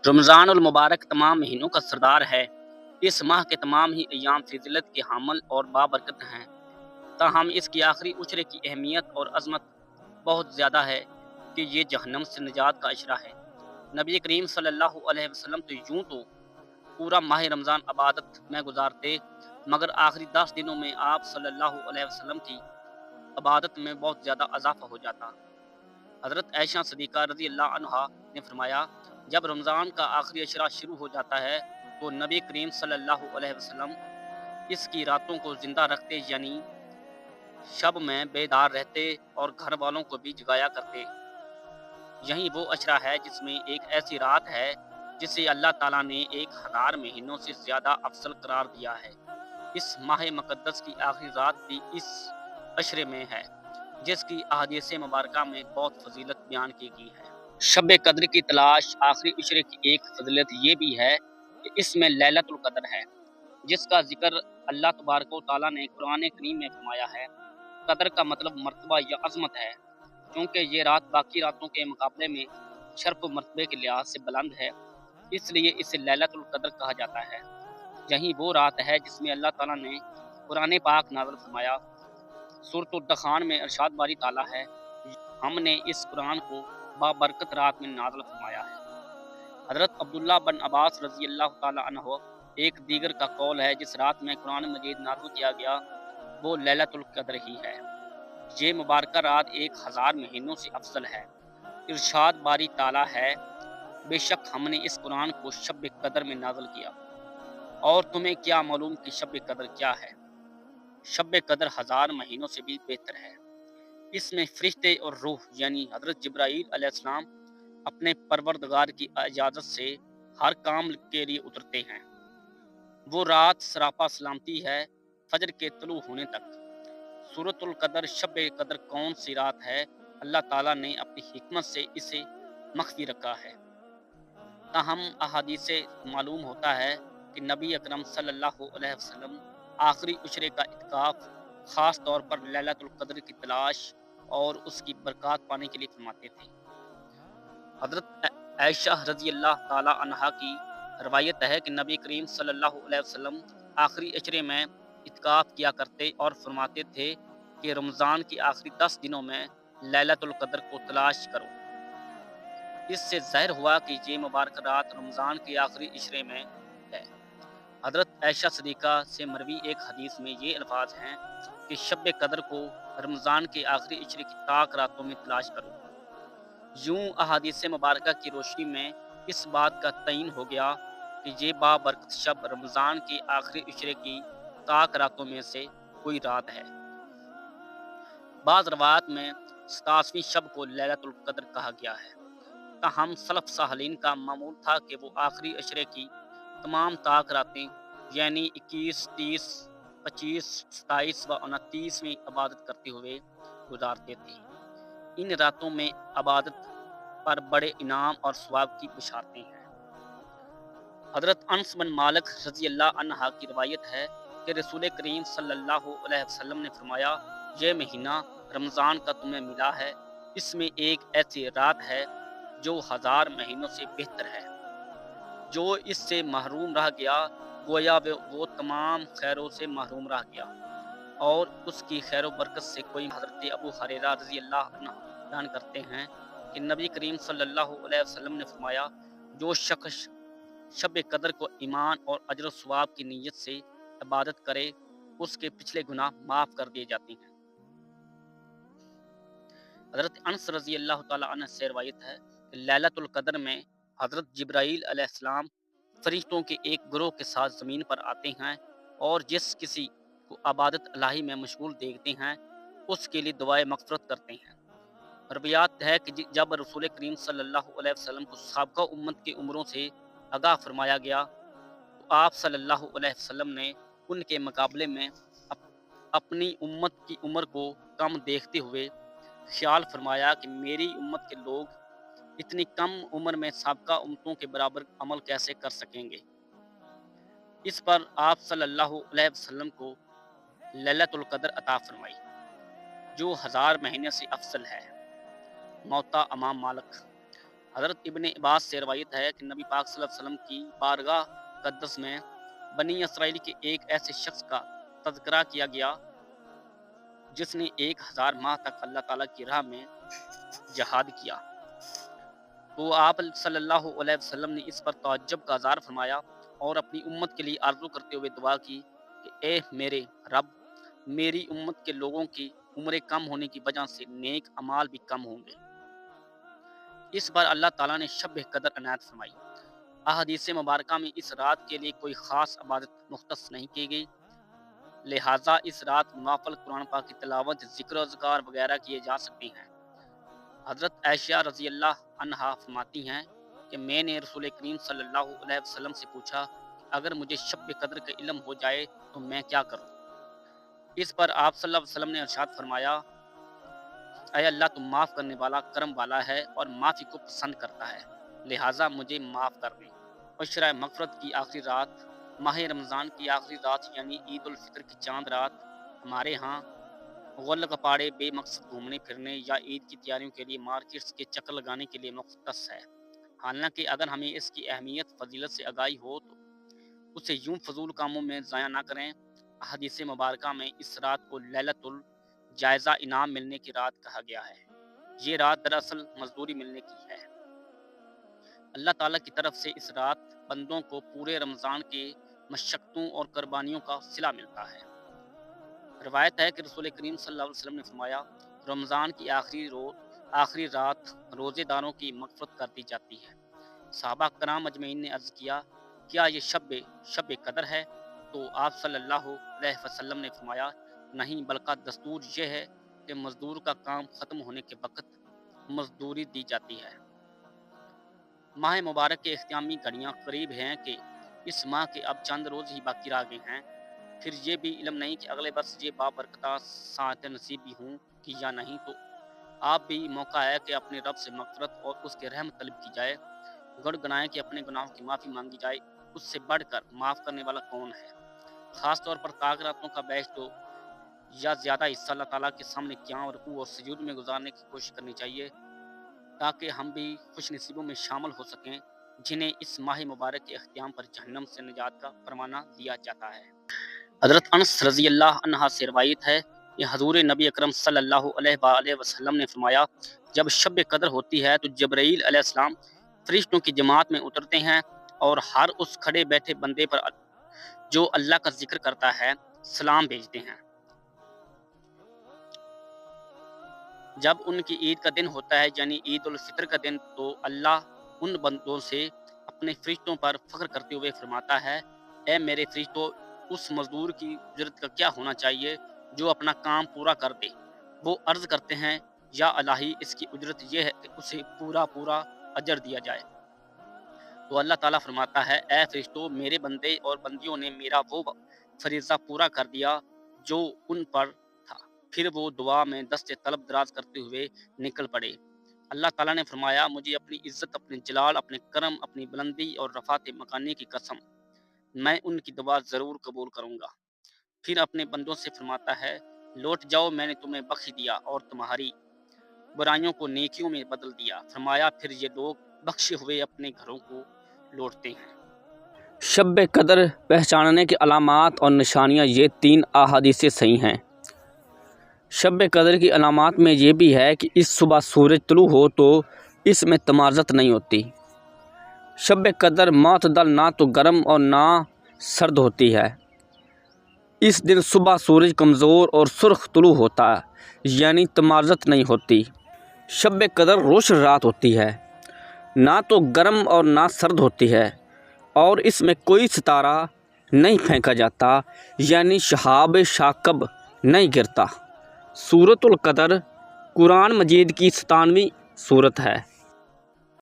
رمضان المبارک تمام مہینوں کا سردار ہے۔ اس ماہ کے تمام ہی ایام فضیلت کے حامل اور بابرکت ہیں، تاہم اس کی آخری عشرے کی اہمیت اور عظمت بہت زیادہ ہے کہ یہ جہنم سے نجات کا اشرہ ہے۔ نبی کریم صلی اللہ علیہ وسلم تو یوں تو پورا ماہ رمضان عبادت میں گزارتے، مگر آخری 10 دنوں میں آپ صلی اللہ علیہ وسلم کی عبادت میں بہت زیادہ اضافہ ہو جاتا۔ حضرت عائشہ صدیقہ رضی اللہ عنہا نے فرمایا، جب رمضان کا آخری اشرہ شروع ہو جاتا ہے تو نبی کریم صلی اللہ علیہ وسلم اس کی راتوں کو زندہ رکھتے، یعنی شب میں بیدار رہتے اور گھر والوں کو بھی جگایا کرتے۔ یہی وہ اشرہ ہے جس میں ایک ایسی رات ہے جسے اللہ تعالیٰ نے 1000 مہینوں سے زیادہ افضل قرار دیا ہے۔ اس ماہ مقدس کی آخری رات بھی اس اشرے میں ہے، جس کی احادیث مبارکہ میں بہت فضیلت بیان کی گئی ہے۔ شب قدر کی تلاش آخری عشرے کی ایک فضیلت یہ بھی ہے کہ اس میں لیلۃ القدر ہے، جس کا ذکر اللہ تبارک و تعالیٰ نے قرآن کریم میں فرمایا ہے۔ قدر کا مطلب مرتبہ یا عظمت ہے، کیونکہ یہ رات باقی راتوں کے مقابلے میں شرف و مرتبے کے لحاظ سے بلند ہے، اس لیے اسے لیلۃ القدر کہا جاتا ہے۔ یہی وہ رات ہے جس میں اللہ تعالیٰ نے قرآن پاک نازل فرمایا۔ سورۃ الدخان میں ارشاد باری تعالیٰ ہے، ہم نے اس قرآن کو بابرکت رات میں نازل فرمایا ہے۔ حضرت عبداللہ بن عباس رضی اللہ تعالیٰ عنہ ایک دیگر کا قول ہے جس رات میں قرآن مجید نازل کیا گیا وہ لیلۃ القدر ہی ہے۔ یہ مبارکہ رات 1000 مہینوں سے افضل ہے۔ ارشاد باری تعالیٰ ہے، بے شک ہم نے اس قرآن کو شب قدر میں نازل کیا، اور تمہیں کیا معلوم کہ شب قدر کیا ہے؟ شب قدر 1000 مہینوں سے بھی بہتر ہے۔ اس میں فرشتے اور روح یعنی حضرت جبرائیل علیہ السلام اپنے پروردگار کی اجازت سے ہر کام کے لیے اترتے ہیں۔ وہ رات سراپا سلامتی ہے فجر کے طلوع ہونے تک۔ سورۃ القدر شب قدر کون سی رات ہے؟ اللہ تعالیٰ نے اپنی حکمت سے اسے مخفی رکھا ہے، تاہم احادیث سے معلوم ہوتا ہے کہ نبی اکرم صلی اللہ علیہ وسلم آخری عشرے کا اعتکاف خاص طور پر لیلۃ القدر کی تلاش اور اس کی برکات پانے کے لیے فرماتے تھے۔ حضرت عائشہ رضی اللہ تعالی عنہا کی روایت ہے کہ نبی کریم صلی اللہ علیہ وسلم آخری عشرے میں اعتکاف کیا کرتے اور فرماتے تھے کہ رمضان کی آخری 10 دنوں میں لیلۃ القدر کو تلاش کرو۔ اس سے ظاہر ہوا کہ یہ مبارک رات رمضان کے آخری عشرے میں ہے۔ حضرت عائشہ صدیقہ سے مروی ایک حدیث میں یہ الفاظ ہیں کہ شب قدر کو رمضان کے آخری عشرے کی طاق راتوں میں تلاش کرو۔ یوں احادیث مبارکہ کی روشنی میں اس بات کا تعین ہو گیا کہ یہ بابرکت شب رمضان کے آخری عشرے کی طاق راتوں میں سے کوئی رات ہے۔ بعض روایات میں 87ویں شب کو لیلۃ القدر کہا گیا ہے، تاہم سلف صالحین کا معمول تھا کہ وہ آخری عشرے کی تمام طاق راتیں یعنی 21، 30، 25، 27 و 29 میں عبادت کرتے ہوئے گزارتے تھے۔ ان راتوں میں عبادت پر بڑے انعام اور ثواب کی بشارتیں ہیں۔ حضرت انس بن مالک رضی اللہ عنہ کی روایت ہے کہ رسول کریم صلی اللہ علیہ وسلم نے فرمایا، یہ مہینہ رمضان کا تمہیں ملا ہے، اس میں ایک ایسی رات ہے جو 1000 مہینوں سے بہتر ہے۔ جو اس سے محروم رہ گیا گویا وہ تمام خیروں سے محروم رہ گیا، اور اس کی خیر و برکت سے کوئی۔ حضرت ابو ہریرہ رضی اللہ عنہ بیان کرتے ہیں کہ نبی کریم صلی اللہ علیہ وسلم نے فرمایا، جو شخص شب قدر کو ایمان اور اجر و ثواب کی نیت سے عبادت کرے اس کے پچھلے گناہ معاف کر دیے جاتے ہیں۔ حضرت انس رضی اللہ تعالی عنہ سے روایت ہے کہ لیلۃ القدر میں حضرت جبرائیل علیہ السلام فرشتوں کے ایک گروہ کے ساتھ زمین پر آتے ہیں، اور جس کسی کو عبادت الہی میں مشغول دیکھتے ہیں اس کے لیے دعائے مغفرت کرتے ہیں۔ روایات ہے کہ جب رسول کریم صلی اللہ علیہ وسلم کو سابقہ امت کی عمروں سے آگاہ فرمایا گیا تو آپ صلی اللہ علیہ وسلم نے ان کے مقابلے میں اپنی امت کی عمر کو کم دیکھتے ہوئے خیال فرمایا کہ میری امت کے لوگ اتنی کم عمر میں سابقہ امتوں کے برابر عمل کیسے کر سکیں گے۔ اس پر آپ صلی اللہ علیہ وسلم کو لیلۃ القدر عطا فرمائی، جو 1000 مہینے سے افضل ہے۔ موطا امام مالک۔ حضرت ابن عباس سے روایت ہے کہ نبی پاک صلی اللہ علیہ وسلم کی بارگاہ مقدس میں بنی اسرائیل کے ایک ایسے شخص کا تذکرہ کیا گیا جس نے 1000 ماہ تک اللہ تعالیٰ کی راہ میں جہاد کیا، تو آپ صلی اللہ علیہ وسلم نے اس پر تعجب کا اظہار فرمایا اور اپنی امت کے لیے آرزو کرتے ہوئے دعا کی کہ اے میرے رب، میری امت کے لوگوں کی عمریں کم ہونے کی وجہ سے نیک اعمال بھی کم ہوں گے۔ اس بار اللہ تعالیٰ نے شب قدر عنایت فرمائی۔ احادیث مبارکہ میں اس رات کے لیے کوئی خاص عبادت مختص نہیں کی گئی، لہٰذا اس رات نوافل قرآن پاک کی تلاوت، ذکر و اذکار وغیرہ کیے جا سکتے ہیں۔ حضرت عائشہ رضی اللہ عنہا فرماتی ہیں کہ میں نے رسول کریم صلی اللہ علیہ وسلم سے پوچھا کہ اگر مجھے شب قدر کا علم ہو جائے تو میں کیا کروں؟ اس پر آپ صلی اللہ علیہ وسلم نے ارشاد فرمایا، اے اللہ، تم معاف کرنے والا، کرم والا ہے اور معافی کو پسند کرتا ہے، لہٰذا مجھے معاف کر دیں۔ عشرہ مغفرت کی آخری رات، ماہ رمضان کی آخری رات یعنی عید الفطر کی چاند رات ہمارے ہاں غل کپاڑے بے مقصد گھومنے پھرنے یا عید کی تیاریوں کے لیے مارکیٹس کے چکر لگانے کے لیے مختص ہے۔ حالانکہ اگر ہمیں اس کی اہمیت فضیلت سے آگاہی ہو تو اسے یوں فضول کاموں میں ضائع نہ کریں۔ احادیث مبارکہ میں اس رات کو لیلۃ الجائزہ انعام ملنے کی رات کہا گیا ہے۔ یہ رات دراصل مزدوری ملنے کی ہے۔ اللہ تعالیٰ کی طرف سے اس رات بندوں کو پورے رمضان کے مشقتوں اور قربانیوں کا صلہ ملتا ہے۔ روایت ہے کہ رسول کریم صلی اللہ علیہ وسلم نے فرمایا، رمضان کی آخری رات روزے داروں کی مغفرت کر دی جاتی ہے۔ صحابہ کرام اجمعین نے عرض کیا، کیا یہ شب قدر ہے؟ تو آپ صلی اللہ علیہ وسلم نے فرمایا، نہیں، بلکہ دستور یہ ہے کہ مزدور کا کام ختم ہونے کے وقت مزدوری دی جاتی ہے۔ ماہ مبارک کے اختتامی گھڑیاں قریب ہیں کہ اس ماہ کے اب چند روز ہی باقی رہ گئے ہیں، پھر یہ بھی علم نہیں کہ اگلے برس یہ بابرکتہ ساعت نصیب بھی ہوں کہ یا نہیں، تو آپ بھی موقع ہے کہ اپنے رب سے مغفرت اور اس کے رحمت طلب کی جائے، گڑ گنائیں کہ اپنے گناہوں کی معافی مانگی جائے۔ اس سے بڑھ کر معاف کرنے والا کون ہے؟ خاص طور پر طاق راتوں کا بیشتر یا زیادہ حصہ اللہ تعالیٰ کے سامنے قیام، رکوع اور سجود میں گزارنے کی کوشش کرنی چاہیے تاکہ ہم بھی خوش نصیبوں میں شامل ہو سکیں جنہیں اس ماہ مبارک کے اختتام پر جہنم سے نجات کا فرمانہ دیا جاتا ہے۔ حضرت انس رضی اللہ عنہ سے روایت ہے کہ حضور نبی اکرم صلی اللہ علیہ وآلہ وسلم نے فرمایا، جب شب قدر ہوتی ہے تو جبرائیل علیہ السلام فرشتوں کی جماعت میں اترتے ہیں اور ہر اس کھڑے بیٹھے بندے پر جو اللہ کا ذکر کرتا ہے سلام بھیجتے ہیں۔ جب ان کی عید کا دن ہوتا ہے یعنی عید الفطر کا دن، تو اللہ ان بندوں سے اپنے فرشتوں پر فخر کرتے ہوئے فرماتا ہے، اے میرے فرشتوں، اس مزدور کی اجرت کا کیا ہونا چاہیے جو اپنا کام پورا کر دے؟ وہ عرض کرتے ہیں، یا الہی، اس کی اجرت یہ ہے کہ اسے پورا اجر دیا جائے۔ تو اللہ تعالیٰ فرماتا ہے، اے فرشتوں، میرے بندے اور بندیوں نے میرا وہ فریضہ پورا کر دیا جو ان پر تھا۔ پھر وہ دعا میں دست طلب دراز کرتے ہوئے نکل پڑے۔ اللہ تعالیٰ نے فرمایا، مجھے اپنی عزت، اپنے جلال، اپنے کرم، اپنی بلندی اور رفعت مکانی کی قسم، میں ان کی دعا ضرور قبول کروں گا۔ پھر اپنے بندوں سے فرماتا ہے، لوٹ جاؤ، میں نے تمہیں بخش دیا اور تمہاری برائیوں کو نیکیوں میں بدل دیا۔ فرمایا، پھر یہ لوگ بخشے ہوئے اپنے گھروں کو لوٹتے ہیں۔ شب قدر پہچاننے کی علامات اور نشانیاں، یہ 3 احادیث صحیح ہیں۔ شب قدر کی علامات میں یہ بھی ہے کہ اس صبح سورج طلوع ہو تو اس میں تمازت نہیں ہوتی۔ شب قدر معتدل، نہ تو گرم اور نہ سرد ہوتی ہے۔ اس دن صبح سورج کمزور اور سرخ طلوع ہوتا ہے، یعنی تمازت نہیں ہوتی۔ شب قدر روشن رات ہوتی ہے، نہ تو گرم اور نہ سرد ہوتی ہے، اور اس میں کوئی ستارہ نہیں پھینکا جاتا، یعنی شہاب ثاقب نہیں گرتا۔ سورۃ القدر قرآن مجید کی 97ویں سورت ہے۔